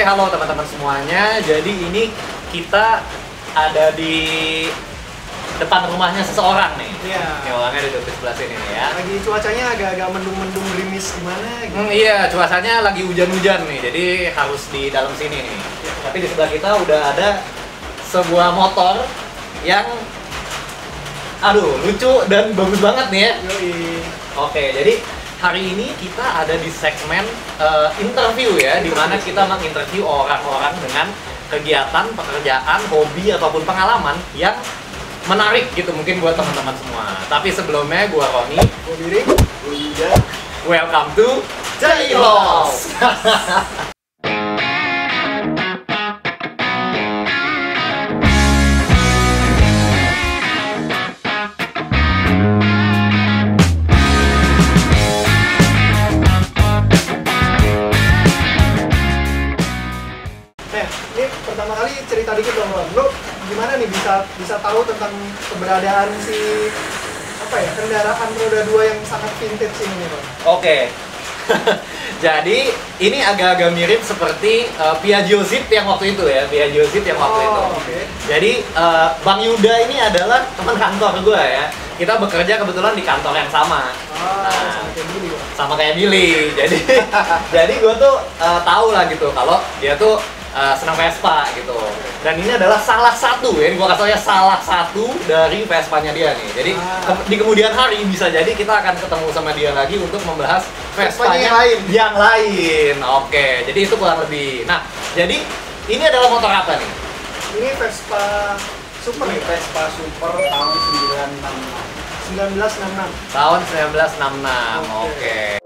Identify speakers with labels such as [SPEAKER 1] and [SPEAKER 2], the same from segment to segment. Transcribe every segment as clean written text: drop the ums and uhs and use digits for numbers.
[SPEAKER 1] halo teman-teman semuanya. Jadi ini kita ada di depan rumahnya seseorang nih.
[SPEAKER 2] Iya.
[SPEAKER 1] Ini orangnya duduk di sebelah sini nih ya.
[SPEAKER 2] Lagi cuacanya agak-agak mendung-mendung gerimis gimana gitu.
[SPEAKER 1] Iya, cuacanya lagi hujan-hujan nih. Jadi harus di dalam sini nih.
[SPEAKER 2] Ya.
[SPEAKER 1] Tapi di sebelah kita udah ada sebuah motor yang lucu dan bagus banget nih ya.
[SPEAKER 2] Yoi.
[SPEAKER 1] Oke, jadi hari ini kita ada di segmen interview ya, di mana kita menginterview orang-orang dengan kegiatan, pekerjaan, hobi ataupun pengalaman yang menarik gitu mungkin buat teman-teman semua. Tapi sebelumnya gua Roni,
[SPEAKER 2] Gua Biring,
[SPEAKER 3] Gua Yuda.
[SPEAKER 1] welcome to Jailos.
[SPEAKER 2] ini pertama kali cerita dikit dong, Ron. Lu gimana nih bisa tahu tentang keberadaan si kendaraan roda 2 yang sangat vintage ini nih, Ron?
[SPEAKER 1] Oke. Jadi ini agak-agak mirip seperti Piaggio Zip yang waktu itu ya, Piaggio Zip yang waktu itu.
[SPEAKER 2] Oke.
[SPEAKER 1] Jadi Bang Yuda ini adalah teman kantor gue ya. Kita bekerja kebetulan di kantor yang sama.
[SPEAKER 2] Sama kayak gini, Bang.
[SPEAKER 1] Sama kayak Billy. Jadi gue tuh tahu lah gitu kalau dia tuh senang Vespa gitu. Dan ini adalah salah satu ya, gue kasih ya salah satu dari Vespanya dia nih. Jadi di kemudian hari bisa jadi kita akan ketemu sama dia lagi untuk membahas Vespanya yang lain. Oke, jadi itu kurang lebih. Nah, jadi ini adalah motor apa nih?
[SPEAKER 2] Ini Vespa Super
[SPEAKER 3] Ini
[SPEAKER 2] ya?
[SPEAKER 3] Vespa Super tahun 1966.
[SPEAKER 2] 1966.
[SPEAKER 1] Tahun 1966. Oke.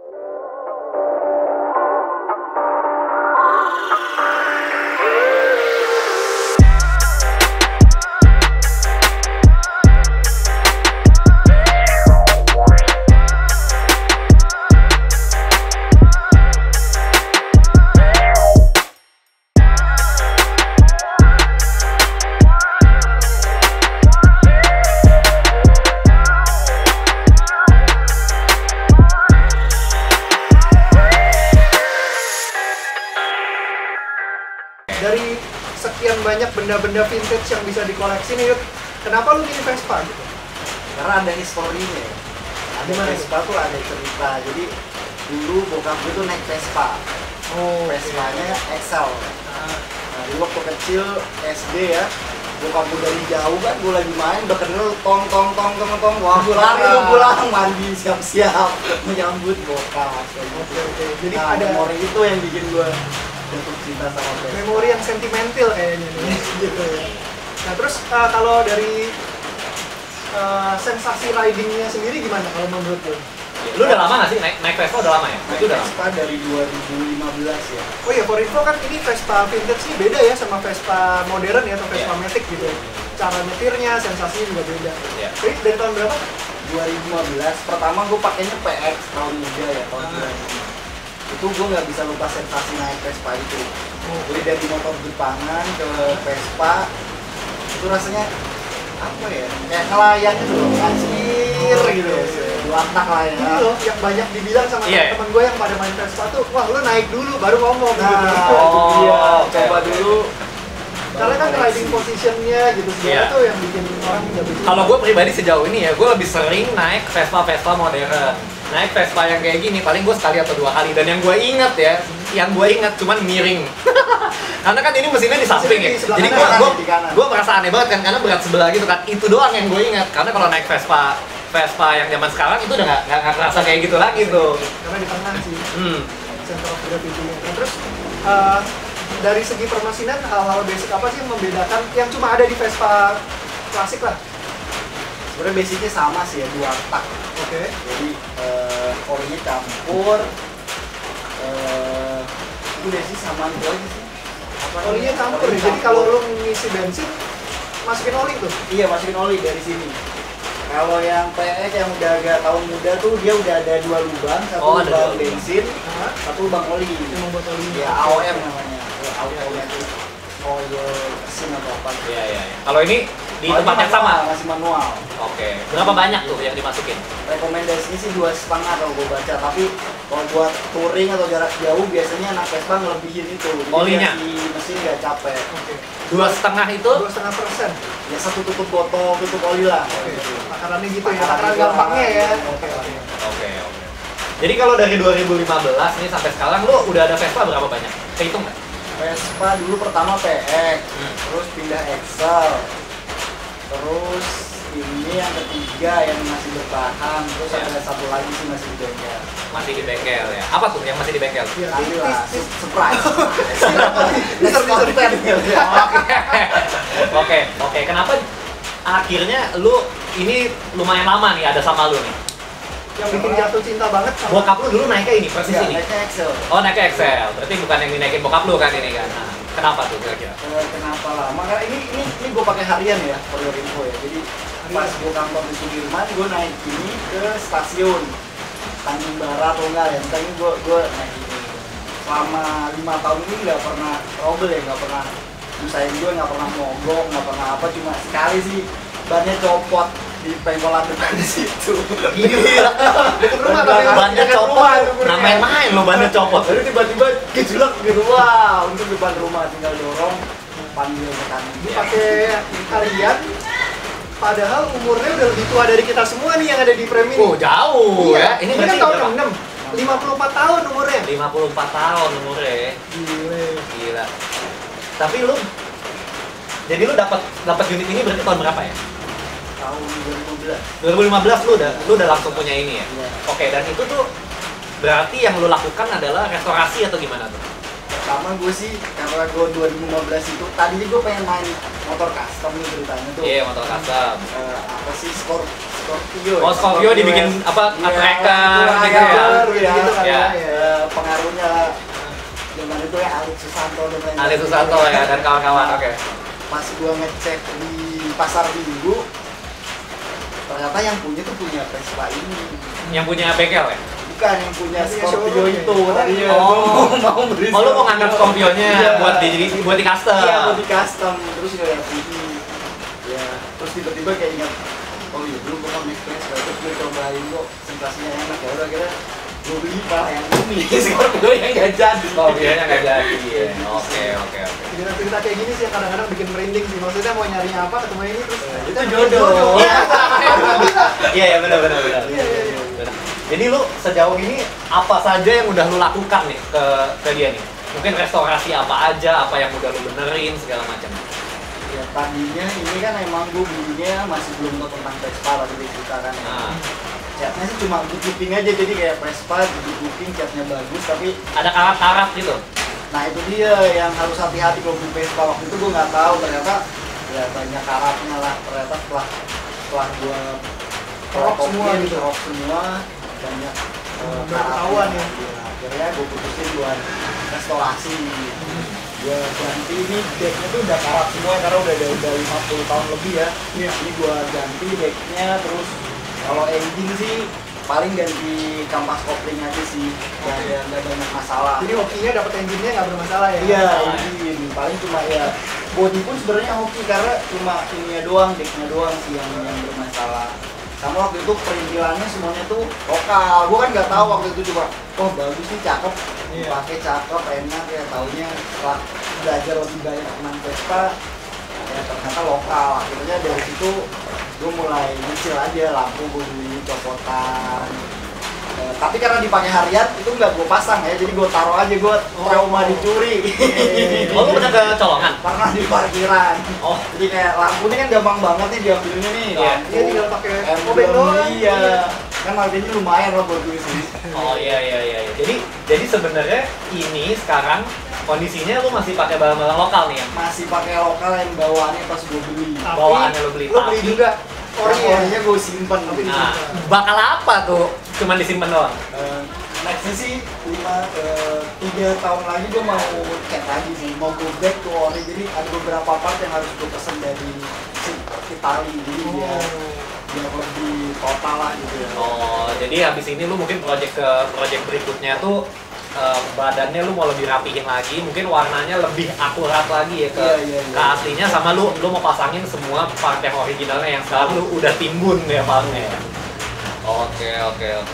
[SPEAKER 2] Dari sekian banyak benda-benda vintage yang bisa dikoleksi nih, Yud, kenapa lu milih Vespa gitu?
[SPEAKER 3] Karena ada historinya ya. Ada
[SPEAKER 2] Gimana
[SPEAKER 3] Vespa tuh ada cerita. Jadi dulu bokap gue tuh naik Vespa. Vespanya Excel. Nah, dulu waktu kecil SD ya, bokap gue dari jauh kan, gue lagi main, udah kenal tong. Wah, gue lari lu pulang, mandi siap-siap menyambut bokap.
[SPEAKER 2] Oke. Jadi
[SPEAKER 3] Nah,
[SPEAKER 2] ada
[SPEAKER 3] memori itu yang bikin gue jatuh cinta sama Vespa.
[SPEAKER 2] memori yang sentimental kayaknya nih. Gitu ya. Nah terus kalau dari sensasi ridingnya sendiri gimana kalau menurut lu?
[SPEAKER 1] Lu udah lama nggak sih naik Vespa udah lama ya? Itu udah lama.
[SPEAKER 3] Vespa dari 2015 ya.
[SPEAKER 2] Oh iya, for info kan ini Vespa vintage sih beda ya sama Vespa modern ya atau Vespa Matic gitu. Cara nyetirnya, sensasinya juga beda.
[SPEAKER 1] Iya.
[SPEAKER 2] Jadi dari tahun berapa?
[SPEAKER 3] 2015 pertama gue pakainya PX tahun muda ya, tahun 2005. Itu gue nggak bisa lupa sensasi naik Vespa itu. Jadi dari motor Jepangan ke Vespa itu rasanya apa ya, kayak ngelayang gitu loh, kacir gitu, luantak lah ya.
[SPEAKER 2] Ini loh yang banyak dibilang sama
[SPEAKER 1] Iya.
[SPEAKER 2] teman-teman gue yang pada main Vespa tuh, wah lu naik dulu baru ngomong gitu.
[SPEAKER 3] Nah,
[SPEAKER 1] Oh,
[SPEAKER 3] itu dia,
[SPEAKER 1] oke,
[SPEAKER 3] coba
[SPEAKER 1] oke.
[SPEAKER 3] dulu.
[SPEAKER 2] Karena kan
[SPEAKER 3] baru
[SPEAKER 2] riding
[SPEAKER 3] koneksi.
[SPEAKER 2] positionnya gitu segala
[SPEAKER 1] Iya.
[SPEAKER 2] tuh yang bikin orang nggak begitu.
[SPEAKER 1] Kalau gue pribadi sejauh ini ya, gue lebih sering naik Vespa modern. Naik Vespa yang kayak gini, paling gue sekali atau 2 kali. Dan yang gue ingat ya, cuman miring. Karena kan ini mesinnya di samping ya.
[SPEAKER 2] Mesinnya di sebelah
[SPEAKER 1] Jadi
[SPEAKER 2] kanan,
[SPEAKER 3] di kanan.
[SPEAKER 1] gue merasa aneh banget kan, karena berat sebelah gitu kan. Itu doang yang gue ingat. Karena kalau naik Vespa yang zaman sekarang itu udah nggak kerasa kayak gitu lagi tuh.
[SPEAKER 2] Karena di tengah sih.
[SPEAKER 1] Hmm.
[SPEAKER 2] Center of gravity-nya. Nah, terus dari segi permesinan hal-hal basic apa sih yang membedakan yang cuma ada di Vespa klasik lah?
[SPEAKER 3] Sebenarnya basicnya sama sih ya, 2 tak.
[SPEAKER 2] Oke.
[SPEAKER 3] Jadi orinya campur, udah sih sama itu aja sih.
[SPEAKER 2] Olinya campur ya. Jadi kalau lu ngisi bensin masukin oli tuh.
[SPEAKER 3] Iya, masukin oli dari sini. Kalau yang PX yang udah agak tahun muda tuh dia udah ada 2 lubang, satu
[SPEAKER 1] Oh, ada
[SPEAKER 3] lubang
[SPEAKER 1] 2 lubang.
[SPEAKER 3] bensin,
[SPEAKER 2] Nah,
[SPEAKER 3] satu lubang oli.
[SPEAKER 2] yang membuat oli.
[SPEAKER 3] Ya AOM namanya. AOM itu oil mesin atau apa.
[SPEAKER 1] Iya. Kalau ini Di tempat yang sama?
[SPEAKER 3] Masih manual.
[SPEAKER 1] Oke. Berapa banyak tuh yang dimasukin?
[SPEAKER 3] Rekomendasinya sih 2,5 kalau gue baca, tapi kalau buat touring atau jarak jauh biasanya anak Vespa ngelebihin itu. Jadi
[SPEAKER 1] Olinya?
[SPEAKER 3] di mesin nggak capek.
[SPEAKER 2] Oke.
[SPEAKER 1] 2,5 itu?
[SPEAKER 2] 2,5%.
[SPEAKER 3] Ya satu tutup botol, tutup oli lah.
[SPEAKER 2] Oke. Takarannya gitu ya.
[SPEAKER 3] Takaran
[SPEAKER 2] Takaran
[SPEAKER 3] juga.
[SPEAKER 2] gampangnya ya.
[SPEAKER 3] Oke.
[SPEAKER 1] Oke. Jadi kalau dari 2015 nih sampai sekarang lu udah ada Vespa berapa banyak? Kehitung nggak?
[SPEAKER 3] Vespa dulu pertama PX, terus pindah Excel, terus ini yang ketiga yang masih bertahan, terus
[SPEAKER 1] Ya.
[SPEAKER 3] ada satu lagi sih masih di bengkel.
[SPEAKER 1] Masih di bengkel ya. Apa tuh yang masih di bengkel?
[SPEAKER 2] Iya.
[SPEAKER 3] Nanti lah, surprise.
[SPEAKER 2] Teaser, teaser.
[SPEAKER 1] Oke. Kenapa akhirnya lu ini lumayan lama nih ada sama lu nih?
[SPEAKER 2] Yang bikin jatuh cinta banget sama
[SPEAKER 1] Bokap lu dulu naiknya ini, persis
[SPEAKER 3] Ya,
[SPEAKER 1] ini?
[SPEAKER 3] naiknya Excel.
[SPEAKER 1] Oh, naiknya Excel. Berarti bukan yang dinaikin bokap lu kan ini kan? Nah, kenapa tuh kira-kira?
[SPEAKER 3] Kenapa lama? Karena ini gue pakai harian ya, for your info ya. Jadi pas gue kantor di Sudirman, gue naik ini ke stasiun Tanjung Barat atau enggak ya. Misalnya gue naik ini. Selama 5 tahun ini nggak pernah trouble ya, nggak pernah nyusahin gue, nggak pernah mogok, nggak pernah apa. Cuma sekali sih bannya copot di pengkolan depan di situ.
[SPEAKER 1] Gila.
[SPEAKER 2] rumah tapi
[SPEAKER 1] Bannya
[SPEAKER 3] dekat
[SPEAKER 1] copot.
[SPEAKER 3] rumah itu,
[SPEAKER 1] Nah, main-main lo bannya copot.
[SPEAKER 3] Lalu tiba-tiba gejolak gitu, wah untuk depan rumah tinggal dorong panggil rekan.
[SPEAKER 2] Ini pakai harian. Padahal umurnya udah lebih tua dari kita semua nih yang ada di Prem ini.
[SPEAKER 1] Oh, jauh ya.
[SPEAKER 2] Ini kan
[SPEAKER 1] berarti
[SPEAKER 2] tahun
[SPEAKER 1] berapa?
[SPEAKER 2] 66. 54 tahun umurnya.
[SPEAKER 1] 54 tahun umurnya.
[SPEAKER 2] Gile.
[SPEAKER 1] Gila. Tapi lu jadi lu dapat unit ini berarti tahun berapa ya?
[SPEAKER 3] Tahun 2015.
[SPEAKER 1] 2015 lu udah langsung punya ini ya.
[SPEAKER 3] Iya.
[SPEAKER 1] Oke, dan itu tuh berarti yang lu lakukan adalah restorasi atau gimana tuh?
[SPEAKER 3] Pertama gue sih karena gue 2015 itu tadinya gue pengen main motor custom nih ceritanya tuh.
[SPEAKER 1] Iya, motor custom.
[SPEAKER 3] Apa sih Scorpio?
[SPEAKER 1] Oh, Scorpio dibikin apa?
[SPEAKER 3] Iya,
[SPEAKER 1] Tracker
[SPEAKER 3] itu
[SPEAKER 1] gitu ya.
[SPEAKER 3] Baru ya.
[SPEAKER 2] Gitu kan
[SPEAKER 1] Ya.
[SPEAKER 2] ya.
[SPEAKER 3] Pengaruhnya zaman itu ya Alex Susanto dan lain-lain.
[SPEAKER 1] Ali Susanto ya dan kawan-kawan. Oke.
[SPEAKER 3] Pas gue ngecek di pasar minggu, ternyata yang punya tuh punya Vespa ini.
[SPEAKER 1] Yang punya bengkel ya?
[SPEAKER 3] Bukan yang punya
[SPEAKER 2] Yang punya
[SPEAKER 3] Scorpio
[SPEAKER 2] showroom
[SPEAKER 3] itu
[SPEAKER 2] ya?
[SPEAKER 3] tadinya.
[SPEAKER 1] Oh.
[SPEAKER 3] Gua mau beli.
[SPEAKER 1] Oh, lu mau ngantar Scorpio-nya
[SPEAKER 3] Iya.
[SPEAKER 1] buat di custom.
[SPEAKER 3] Iya, buat di custom. Terus ngeliat ini. Ya, terus tiba-tiba kayak ingat, oh iya dulu gua mau naik Vespa, terus gue cobain kok sensasinya enak ya udah kira gue beli malah yang ini Scorpio yang nggak jadi.
[SPEAKER 1] Scorpio-nya nggak jadi. Ya. Oke.
[SPEAKER 2] Cerita-cerita kayak gini sih yang kadang-kadang bikin merinding sih. Maksudnya mau nyari apa ketemu ini terus
[SPEAKER 3] Itu jodoh.
[SPEAKER 1] Iya, benar.
[SPEAKER 2] Iya.
[SPEAKER 1] Benar. Jadi lu sejauh ini apa saja yang udah lu lakukan nih ke dia nih? Mungkin restorasi apa aja, apa yang udah lu benerin segala macam.
[SPEAKER 3] Ya tadinya ini kan emang gue belinya masih belum tahu tentang Vespa lah tadi cerita kan.
[SPEAKER 1] Nah,
[SPEAKER 3] Catnya sih cuma bookkeeping aja, jadi kayak Vespa di booking catnya bagus tapi
[SPEAKER 1] ada karat-karat gitu.
[SPEAKER 3] nah itu dia yang harus hati-hati kalau beli Vespa. Waktu itu gue nggak tahu ternyata ya banyak karatnya lah. Ternyata setelah gue
[SPEAKER 2] Kerok semua gitu.
[SPEAKER 3] kerok semua banyak
[SPEAKER 2] Ketahuan ya.
[SPEAKER 3] Akhirnya gue putusin buat restorasi. Gue ganti ini decknya tuh udah karat semua karena udah 50 tahun lebih ya.
[SPEAKER 2] Iya.
[SPEAKER 3] Ini gue ganti decknya, terus kalau engine sih paling ganti kampas kopling aja sih, nggak banyak masalah.
[SPEAKER 2] Jadi hokinya dapat engine-nya nggak bermasalah ya?
[SPEAKER 3] Iya, engine paling cuma ya body pun sebenarnya oke karena cuma ininya doang, decknya doang sih yang bermasalah. Sama waktu itu perintilannya semuanya tuh lokal. Gue kan nggak tahu waktu itu coba, oh bagus nih cakep,
[SPEAKER 2] Iya.
[SPEAKER 3] dipakai cakep, enak ya. Taunya setelah belajar lebih banyak tentang Vespa, ya ternyata lokal. Akhirnya dari situ gue mulai nyicil aja lampu gue beli copotan. Tapi karena dipakai harian itu nggak gue pasang ya, jadi gue taruh aja, gue trauma dicuri.
[SPEAKER 1] Oh, lu pernah ke colongan?
[SPEAKER 3] Pernah di parkiran.
[SPEAKER 1] Oh,
[SPEAKER 3] Jadi kayak lampu ini kan gampang banget nih diambilnya nih.
[SPEAKER 1] Iya.
[SPEAKER 3] Lampu,
[SPEAKER 2] Iya, tinggal pakai
[SPEAKER 3] emblem,
[SPEAKER 2] obeng doang.
[SPEAKER 3] Iya. Kan harganya lumayan lah buat gue sih.
[SPEAKER 1] oh iya. Jadi sebenarnya ini sekarang kondisinya lu masih pakai barang-barang lokal nih ya?
[SPEAKER 3] Masih pakai lokal yang bawaannya pas gue beli.
[SPEAKER 2] Tapi
[SPEAKER 1] Bawaannya lo beli,
[SPEAKER 2] Lo beli
[SPEAKER 1] tapi-
[SPEAKER 2] juga orinya.
[SPEAKER 3] Orinya gue simpen.
[SPEAKER 2] Tapi
[SPEAKER 1] Nah, bakal apa tuh? Cuman disimpan doang?
[SPEAKER 3] Nextnya sih 3 tahun lagi gue mau cat lagi sih, mau go back to ori. Jadi ada beberapa part yang harus gue pesen dari Itali, jadi biar lebih total lah gitu ya.
[SPEAKER 1] Oh, jadi habis ini lu mungkin project berikutnya tuh badannya lu mau lebih rapihin lagi, mungkin warnanya lebih akurat lagi ya ke, ke aslinya, sama lu mau pasangin semua part yang originalnya yang sekarang lu udah timbun ya partnya. Oke.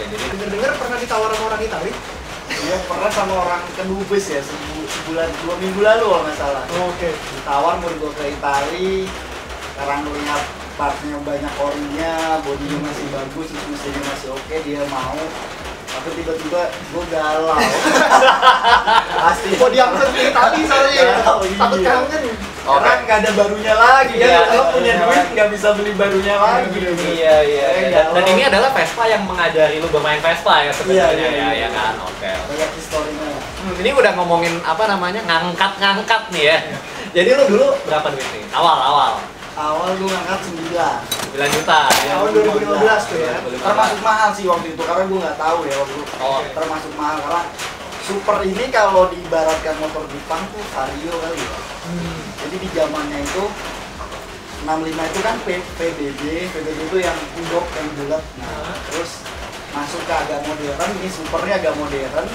[SPEAKER 1] Jadi
[SPEAKER 2] Dengar-dengar pernah ditawar sama orang Itali?
[SPEAKER 3] Iya, pernah sama orang ke Dubes ya, sebulan 2 minggu lalu kalau nggak salah.
[SPEAKER 2] Oke.
[SPEAKER 3] Ditawar mau dibawa ke Itali, sekarang lihat partnya banyak orinya, bodinya masih bagus, mesinnya masih oke, dia mau. Tapi tiba-tiba gue galau. Pasti.
[SPEAKER 2] Mau diangkat ke Itali soalnya ya?
[SPEAKER 3] Galau, iya.
[SPEAKER 2] Takut kangen.
[SPEAKER 3] Karena nggak ada barunya lagi kan,
[SPEAKER 1] Iya.
[SPEAKER 3] kalau punya duit nggak bisa beli barunya lagi.
[SPEAKER 1] Iya. Dan ini adalah Vespa yang mengajari lu bermain Vespa ya sebenarnya
[SPEAKER 3] Iya.
[SPEAKER 1] ya kan. Oke.
[SPEAKER 3] Banyak historinya.
[SPEAKER 1] Ini udah ngomongin apa namanya ngangkat nih ya. Jadi lu dulu berapa duit nih? Awal.
[SPEAKER 3] Awal gue ngangkat 9.
[SPEAKER 1] 9 juta ya.
[SPEAKER 2] Tahun 2015 tuh ya.
[SPEAKER 3] Termasuk mahal sih waktu itu, karena gue nggak tahu ya waktu itu.
[SPEAKER 1] Oh.
[SPEAKER 3] Termasuk mahal karena Super ini kalau diibaratkan motor Jepang tuh Vario kali ya. Jadi di zamannya itu 65 itu kan PBB itu yang indok yang bulat. Nah, terus masuk ke agak modern, ini Supernya agak modern.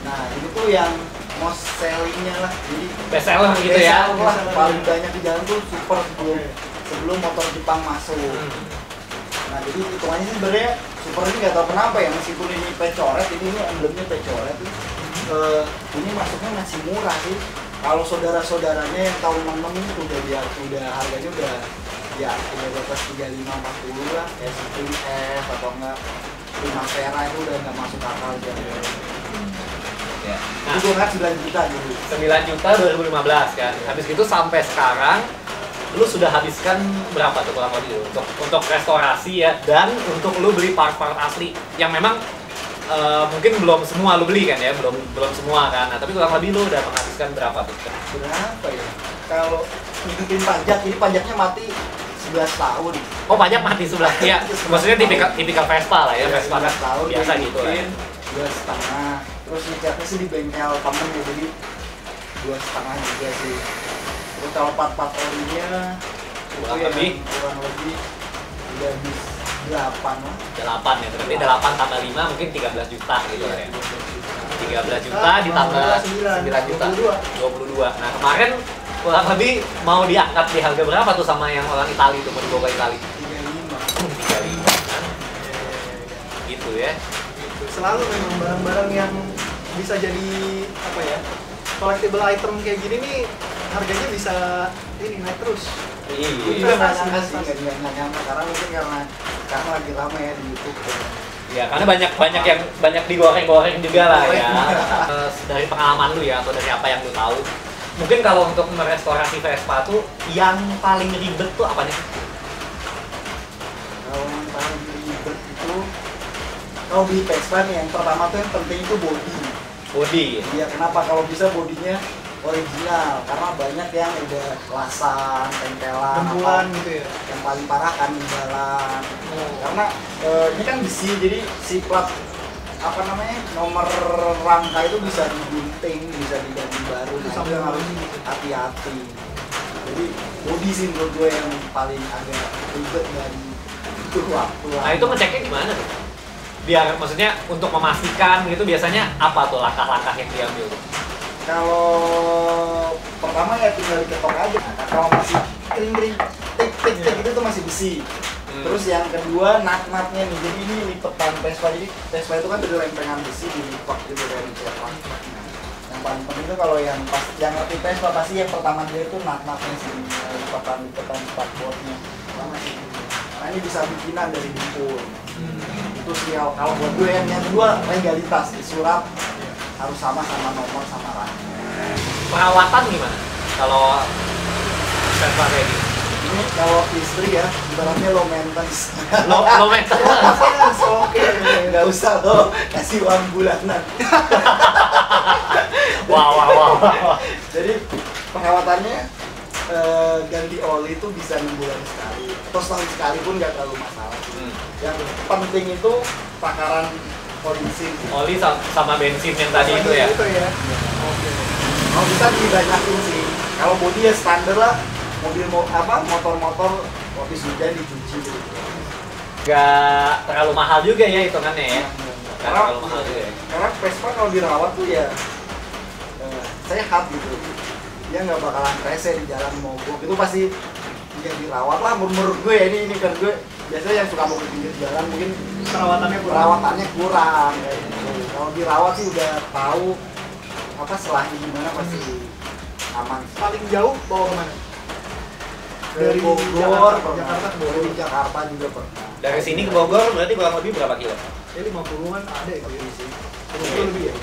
[SPEAKER 3] Nah, ini tuh yang most sellingnya lah. Jadi
[SPEAKER 1] Best seller gitu ya.
[SPEAKER 3] best seller lah. Paling banyak di jalan tuh Super sebelum motor Jepang masuk. Nah, jadi hitungannya sih sebenarnya Super ini nggak tahu kenapa ya, meskipun ini pecoret, ini emblemnya pecoret, ini masuknya masih murah sih. Kalau saudara-saudaranya yang tahun 66 itu udah harganya udah di atas 35-40 lah, kayak Spring F atau enggak Primavera itu udah nggak masuk akal dia.
[SPEAKER 1] Ya.
[SPEAKER 3] Itu gue ngeliat 9 juta dulu.
[SPEAKER 1] 9 juta 2015 kan. Habis itu sampai sekarang lu sudah habiskan berapa tuh kurang lebih untuk restorasi ya, dan untuk lu beli part-part asli yang memang mungkin belum semua lu beli kan ya, belum semua kan. Nah, tapi kurang lebih lu udah menghabiskan berapa tuh?
[SPEAKER 3] Berapa ya? Kalau ngikutin pajak, ini pajaknya mati 11 tahun.
[SPEAKER 1] Oh, pajak mati 11 ya. Maksudnya tipikal Vespa lah ya, Vespa kan
[SPEAKER 3] tahun
[SPEAKER 1] biasa gitu lah. Ya.
[SPEAKER 3] 2,5. Terus ngecatnya sih di bengkel temen ya, jadi 2,5 juga sih. Terus kalau part-part orinya
[SPEAKER 1] Kurang
[SPEAKER 3] itu
[SPEAKER 1] lebih?
[SPEAKER 3] kurang lebih udah habis 8 lah.
[SPEAKER 1] 8 ya, berarti 8 tambah 5 mungkin 13 juta gitu lah ya. 13 juta ditambah 9 juta 22. Nah, kemarin kurang lebih mau diangkat di harga berapa tuh sama yang orang Itali itu, mau dibawa ke Itali? 35 kan? Gitu ya.
[SPEAKER 2] Selalu memang barang-barang yang bisa jadi apa ya, collectible item kayak gini nih harganya bisa ini naik terus.
[SPEAKER 3] Iya,
[SPEAKER 1] Iya.
[SPEAKER 3] nggak nyangka sih, nggak nyangka karena mungkin karena lagi lama ya di YouTube.
[SPEAKER 1] Ya, karena banyak digoreng-goreng juga lah ya. Dari pengalaman lu ya, atau dari apa yang lu tahu, mungkin kalau untuk merestorasi Vespa tuh yang paling ribet tuh apanya?
[SPEAKER 3] Kalau yang paling ribet itu kalau beli Vespa nih, yang pertama tuh yang penting itu body.
[SPEAKER 1] Body.
[SPEAKER 3] Iya, kenapa? Kalau bisa bodinya original, karena banyak yang udah lasan, tempelan,
[SPEAKER 2] Gembulan
[SPEAKER 3] apa.
[SPEAKER 2] gitu ya.
[SPEAKER 3] Yang paling parah kan jalan. Karena ini kan besi, jadi si plat apa namanya, nomor rangka itu bisa digunting, bisa diganti baru. Nah, itu yang harus hati-hati. Jadi body sih menurut gue yang paling agak ribet dari itu waktu.
[SPEAKER 1] Nah, itu ngeceknya gimana tuh? Biar maksudnya untuk memastikan gitu, biasanya apa tuh langkah-langkah yang diambil tuh?
[SPEAKER 3] Kalau pertama ya tinggal diketok aja. Nah, kalau masih kering-kering, tik itu tuh masih besi. Terus yang kedua nut-nutnya nih. Jadi ini lipetan Vespa. Jadi Vespa itu kan ada lempengan besi dilipat gitu dari cetak. Nah, yang paling penting itu kalau yang pas yang ngerti Vespa pasti yang pertama dia itu nut-nutnya sih, lipetan spakbornya. Nah, ini bisa bikinan dari Bungkul. Itu sih kalau buat gue yang kedua legalitas di surat harus sama nomor sama rang.
[SPEAKER 1] Perawatan gimana? Kalau Vespa kayak gini?
[SPEAKER 3] Ini kalau istri ya, ibaratnya low maintenance.
[SPEAKER 1] Low maintenance.
[SPEAKER 3] Oke, nggak usah lo kasih uang bulanan.
[SPEAKER 1] Wow.
[SPEAKER 3] Jadi perawatannya ganti oli itu bisa 6 bulan sekali, atau setahun sekali pun nggak terlalu masalah. Yang penting itu takaran bensin.
[SPEAKER 1] Oli sama bensin yang tadi itu ya?
[SPEAKER 2] Itu ya.
[SPEAKER 3] Oke. Kalau bisa dibanyakin sih. Kalau bodi ya standar lah. Motor-motor habis hujan dicuci gitu.
[SPEAKER 1] Gak terlalu mahal juga ya hitungannya ya? Gak
[SPEAKER 3] Karena
[SPEAKER 1] terlalu mahal juga ya?
[SPEAKER 3] Karena Vespa kalau dirawat tuh ya sehat gitu. Dia nggak bakalan rese di jalan mogok. Itu pasti dia dirawat lah. Menurut gue ya, ini kan gue biasanya yang suka mogok di pinggir jalan mungkin perawatannya kurang kayak gitu. Kalau dirawat sih udah tahu apa selahnya gimana, pasti aman.
[SPEAKER 2] Paling jauh bawa kemana?
[SPEAKER 3] Dari Bogor, dari Jakarta juga pernah.
[SPEAKER 1] Dari sini ke Bogor berarti kurang lebih berapa kilo?
[SPEAKER 2] Ya 50-an ada ya sih.
[SPEAKER 3] Itu lebih ya,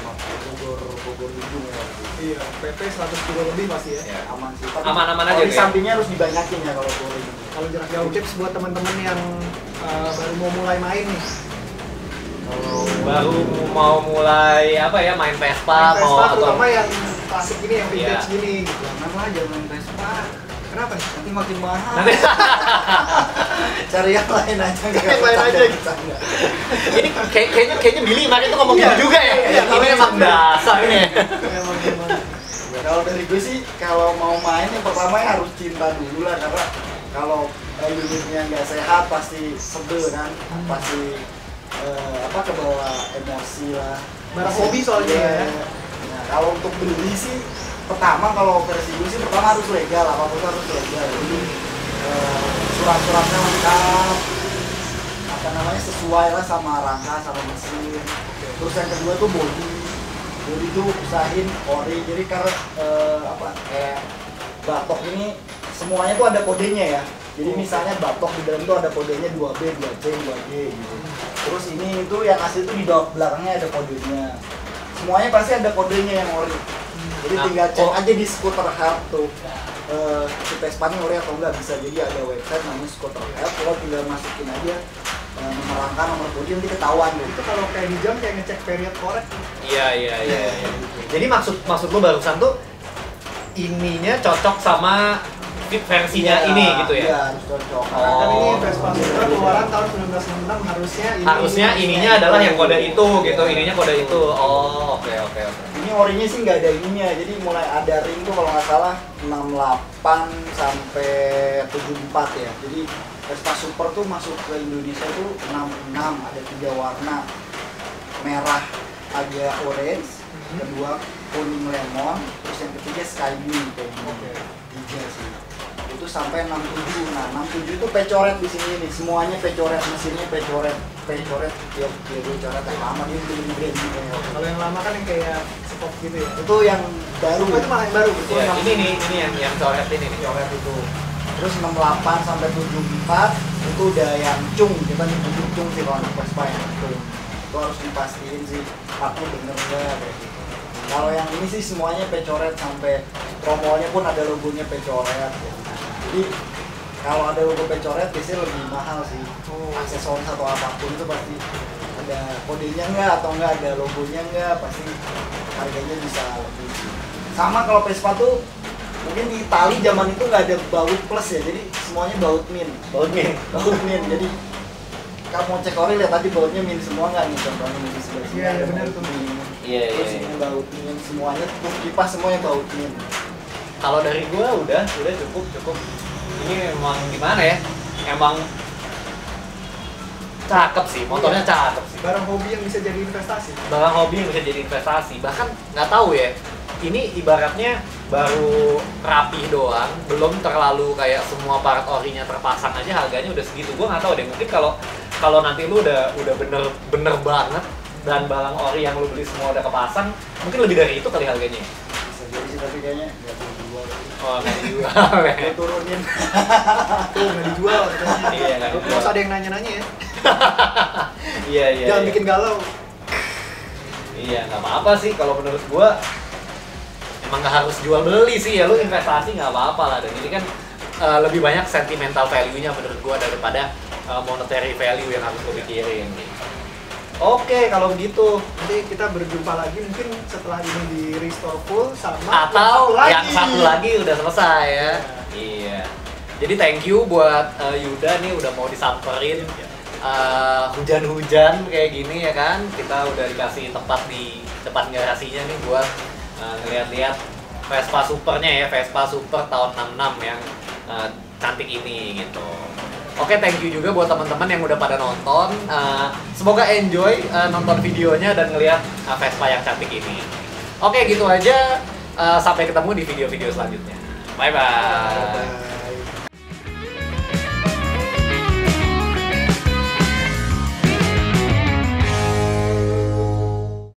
[SPEAKER 3] Bogor ujung ya.
[SPEAKER 2] Iya, PP 100 kilo lebih pasti ya.
[SPEAKER 3] Aman sih. Tapi
[SPEAKER 1] Aman-aman aja
[SPEAKER 3] kalau di
[SPEAKER 1] tuh ya?
[SPEAKER 3] sampingnya harus dibanyakin ya kalau Bogor ini.
[SPEAKER 2] Kalau jarak jauh tips buat teman-teman yang baru mau mulai main nih.
[SPEAKER 1] Kalau baru mau mulai apa ya, main Vespa,
[SPEAKER 2] Vespa
[SPEAKER 1] mau atau
[SPEAKER 2] terutama yang klasik gini, yang vintage
[SPEAKER 1] Iya.
[SPEAKER 2] gini gitu.
[SPEAKER 3] Janganlah, jangan Vespa.
[SPEAKER 2] Kenapa nih?
[SPEAKER 3] Nanti makin mahal.
[SPEAKER 1] nanti
[SPEAKER 3] Cari yang lain aja.
[SPEAKER 2] Yang lain aja gitu.
[SPEAKER 1] ini kayaknya Billy kemarin tuh ngomong
[SPEAKER 2] Iya.
[SPEAKER 1] gitu juga ya.
[SPEAKER 2] Iya,
[SPEAKER 1] Ini emang dasar ini.
[SPEAKER 2] Emang
[SPEAKER 3] Kalau dari gue sih, kalau mau main yang pertama ya harus cinta dulu lah, karena kalau unitnya nggak sehat pasti sebel kan, pasti kebawa emosi lah.
[SPEAKER 2] Barang hobi soalnya ya.
[SPEAKER 3] Nah, kalau untuk beli sih, pertama kalau versi gue sih pertama harus legal, apapun harus legal. Jadi surat-suratnya lengkap, sesuai lah sama rangka, sama mesin. Terus yang kedua tuh body itu usahain ori. Jadi karena kayak batok ini semuanya tuh ada kodenya ya. Jadi misalnya batok di dalam tuh ada kodenya 2B, 2C, 2G gitu. Terus ini itu yang asli tuh di belakangnya ada kodenya. Semuanya pasti ada kodenya yang ori. Jadi tinggal cek aja di Scooter Help tuh. Si Vespa-nya ori atau enggak, bisa jadi ada website namanya Scooter Help. Kalau tinggal masukin aja nomor rangka, nomor bodi, nanti ketahuan gitu.
[SPEAKER 2] Itu kalau kayak di jam kayak ngecek period korek.
[SPEAKER 1] Iya. Jadi maksud lo barusan tuh ininya cocok sama versinya ini gitu ya?
[SPEAKER 3] Iya, harus cocok.
[SPEAKER 2] Karena kan ini Vespa Supra keluaran tahun 1996, harusnya
[SPEAKER 1] ininya adalah yang kode itu gitu, ininya kode itu. Oh, oke.
[SPEAKER 3] Ini orinya sih nggak ada ininya, jadi mulai ada ring tuh kalau nggak salah 68 sampai 74 ya. Jadi Vespa Super tuh masuk ke Indonesia tuh 66, ada 3 warna, merah agak orange, kedua kuning lemon, terus yang ketiga sky blue kayak gini. 3 sih. Itu sampai 67. Nah, 67 itu pecoret di sini nih, semuanya pecoret, mesinnya pecoret. Gue coret yang lama dia udah brand gitu.
[SPEAKER 2] Kalau yang lama kan yang kayak spot gitu ya.
[SPEAKER 3] Itu yang baru.
[SPEAKER 2] Itu malah yang baru gitu.
[SPEAKER 1] Iya, ini yang coret ini nih.
[SPEAKER 3] Coret itu. Terus 68 sampai 74 itu udah yang cung, kita nyebut cung sih kalau anak Vespa yang cung. Itu harus dipastiin sih aku bener nggak kayak gitu. Kalau yang ini sih semuanya pecoret, sampai promolnya pun ada logonya pecoret. Jadi kalau ada logo pecoret biasanya lebih mahal sih. Aksesoris atau apapun itu pasti ada kodenya nggak atau nggak ada logonya nggak, pasti harganya bisa lebih. Sama kalau Vespa tuh mungkin di Itali zaman itu nggak ada baut plus ya, jadi semuanya baut min. Jadi kamu mau cek ori, lihat tadi bautnya min semua nggak nih, contohnya min di sebelah sini.
[SPEAKER 2] Iya, benar tuh.
[SPEAKER 1] Iya.
[SPEAKER 3] Terus ini baut min semuanya, terus kipas semuanya baut min.
[SPEAKER 1] Kalau dari gua udah cukup. Ini emang gimana ya? Emang cakep sih, motornya cakep sih.
[SPEAKER 2] Barang hobi yang bisa jadi investasi.
[SPEAKER 1] Barang hobi yang bisa jadi investasi. Bahkan nggak tahu ya, ini ibaratnya baru rapih doang, belum terlalu kayak semua part orinya terpasang aja harganya udah segitu. Gua nggak tahu deh, mungkin kalau nanti lu udah bener banget dan barang ori yang lu beli semua udah kepasang, mungkin lebih dari itu kali harganya.
[SPEAKER 3] Bisa jadi sih, tapi kayaknya nggak perlu dijual.
[SPEAKER 1] Oh, nggak dijual.
[SPEAKER 3] Gue turunin.
[SPEAKER 2] Tuh nggak dijual.
[SPEAKER 1] Iya, nggak dijual.
[SPEAKER 2] Terus ada yang nanya-nanya ya.
[SPEAKER 1] Iya.
[SPEAKER 2] Jangan bikin galau.
[SPEAKER 1] Iya, nggak apa-apa sih kalau menurut gua. Emang nggak harus jual beli sih ya, lu investasi nggak apa-apa lah. Dan ini kan lebih banyak sentimental value-nya menurut gua daripada monetary value yang harus gua pikirin. Oke, kalau begitu.
[SPEAKER 2] Nanti kita berjumpa lagi mungkin setelah ini di restore full sama
[SPEAKER 1] Atau yang
[SPEAKER 2] lagi.
[SPEAKER 1] satu lagi udah selesai ya. Iya. Jadi thank you buat Yuda nih udah mau disamperin. Hujan-hujan kayak gini ya kan. Kita udah dikasih tempat di depan garasinya nih buat ngeliat-liat Vespa Supernya ya, Vespa Super tahun 66 yang cantik ini gitu. Oke, thank you juga buat teman-teman yang udah pada nonton. Semoga enjoy nonton videonya dan ngelihat Vespa yang cantik ini. Oke, gitu aja. Sampai ketemu di video-video selanjutnya. Bye-bye.